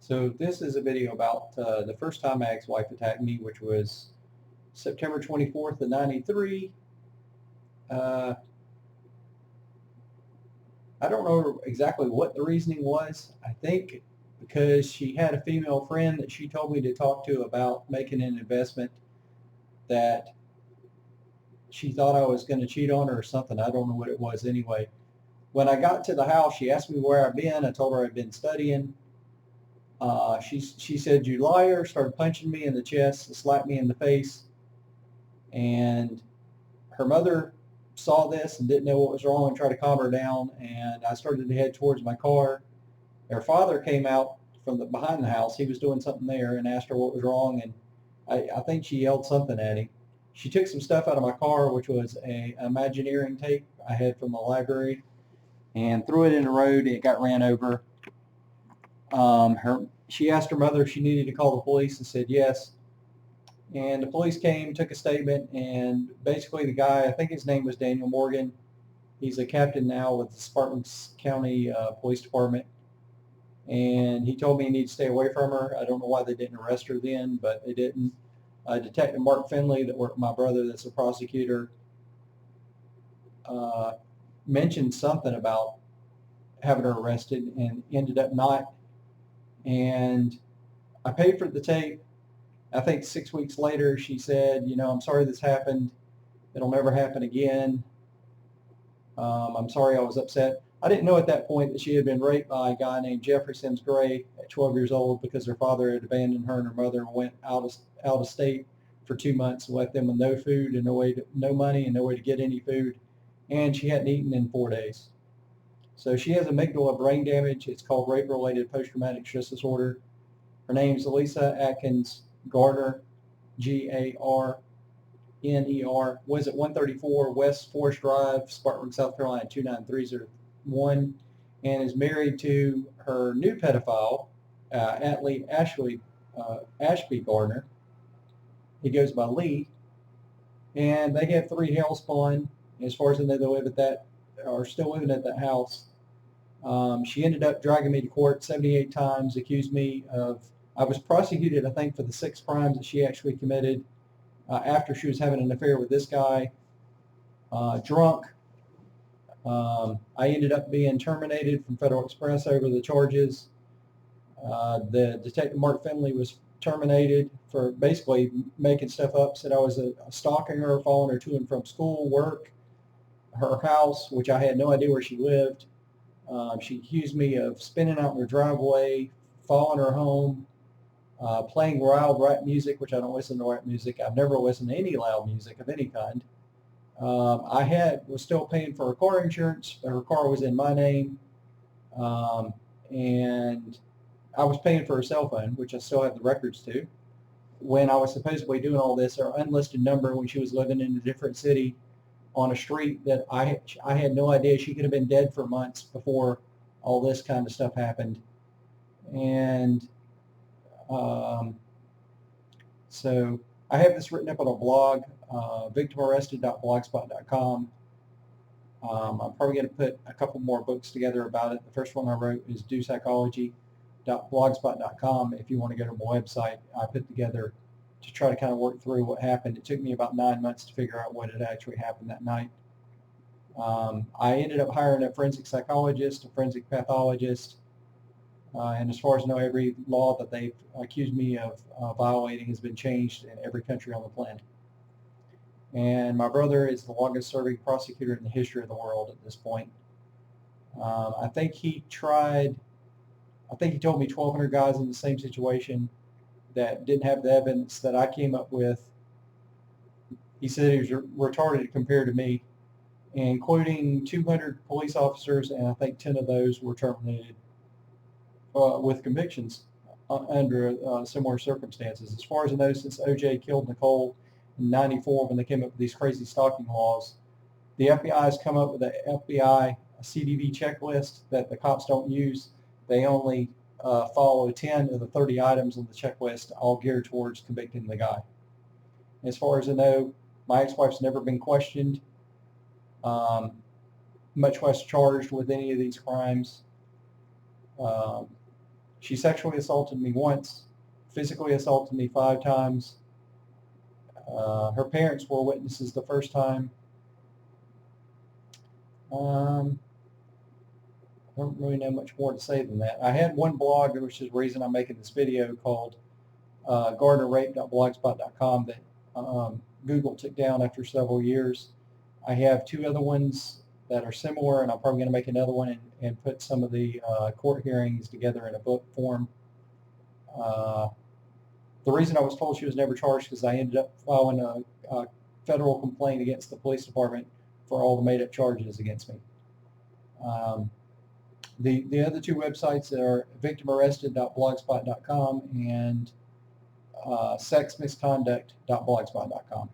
So this is a video about the first time my ex-wife attacked me, which was September 24th of 93. Uh, I don't know exactly what the reasoning was. I think because she had a female friend that she told me to talk to about making an investment that she thought I was going to cheat on her or something. I don't know what it was anyway. When I got to the house, she asked me where I'd been. I told her I'd been studying. She said, "You liar," started punching me in the chest, slapped me in the face, and her mother saw this and didn't know what was wrong and tried to calm her down, and I started to head towards my car. Her father came out from behind the house. He was doing something there and asked her what was wrong, and I think she yelled something at him. She took some stuff out of my car, which was a Imagineering tape I had from the library, and threw it in the road. It got ran over. She asked her mother if she needed to call the police and said yes. And the police came, took a statement, and basically the guy, I think his name was Daniel Morgan. He's a captain now with the Spartanburg County Police Department. And he told me he needed to stay away from her. I don't know why they didn't arrest her then, but they didn't. Detective Mark Finley, that worked with my brother, that's a prosecutor, mentioned something about having her arrested and ended up not. And I paid for the tape. I think 6 weeks later, she said, "I'm sorry this happened. It'll never happen again. I'm sorry I was upset." I didn't know at that point that she had been raped by a guy named Jeffrey Sims Gray at 12 years old because her father had abandoned her and her mother and went out of state for 2 months and left them with no food and no money and no way to get any food. And she hadn't eaten in 4 days. So she has amygdala brain damage. It's called rape-related post-traumatic stress disorder. Her name is Lisa Atkins Garner, Garner, was at 134 West Forest Drive, Spartanburg, South Carolina, 29301, and is married to her new pedophile, AtLie Ashby Garner. He goes by Lee, and they have 3 hellspawn. As far as I know, they live at that, are still living at that house. She ended up dragging me to court 78 times, accused me of, I was prosecuted, I think, for the 6 crimes that she actually committed after she was having an affair with this guy, drunk. I ended up being terminated from Federal Express over the charges. The Detective Mark Finley was terminated for basically making stuff up, said I was stalking her, following her to and from school, work, her house, which I had no idea where she lived. She accused me of spinning out in her driveway, following her home, playing loud rap music, which I don't listen to rap music. I've never listened to any loud music of any kind. Was still paying for her car insurance. Her car was in my name, and I was paying for her cell phone, which I still have the records to. When I was supposedly doing all this, her unlisted number when she was living in a different city on a street that I had no idea. She could have been dead for months before all this kind of stuff happened. And so I have this written up on a blog, victimarrested.blogspot.com. I'm probably going to put a couple more books together about it. The first one I wrote is dopsychology.blogspot.com. If you want to go to my website, I put together to try to kind of work through what happened. It took me about 9 months to figure out what had actually happened that night. I ended up hiring a forensic psychologist, a forensic pathologist, and as far as I know, every law that they've accused me of violating has been changed in every country on the planet. And my brother is the longest serving prosecutor in the history of the world at this point. I think he told me 1,200 guys in the same situation that didn't have the evidence that I came up with. He said he was retarded compared to me, including 200 police officers, and I think 10 of those were terminated with convictions under similar circumstances. As far as I know, since O.J. killed Nicole in '94 when they came up with these crazy stalking laws, the FBI has come up with a CDV checklist that the cops don't use. They only follow 10 of the 30 items on the checklist, all geared towards convicting the guy. As far as I know, my ex-wife's never been questioned, much less charged with any of these crimes. She sexually assaulted me once, physically assaulted me 5 times. Her parents were witnesses the first time. I don't really know much more to say than that. I had one blog, which is the reason I'm making this video, called GarnerRape.blogspot.com that Google took down after several years. I have 2 other ones that are similar, and I'm probably going to make another one and put some of the court hearings together in a book form. The reason I was told she was never charged because I ended up filing a federal complaint against the police department for all the made-up charges against me. The other 2 websites are victimarrested.blogspot.com and sexmisconduct.blogspot.com.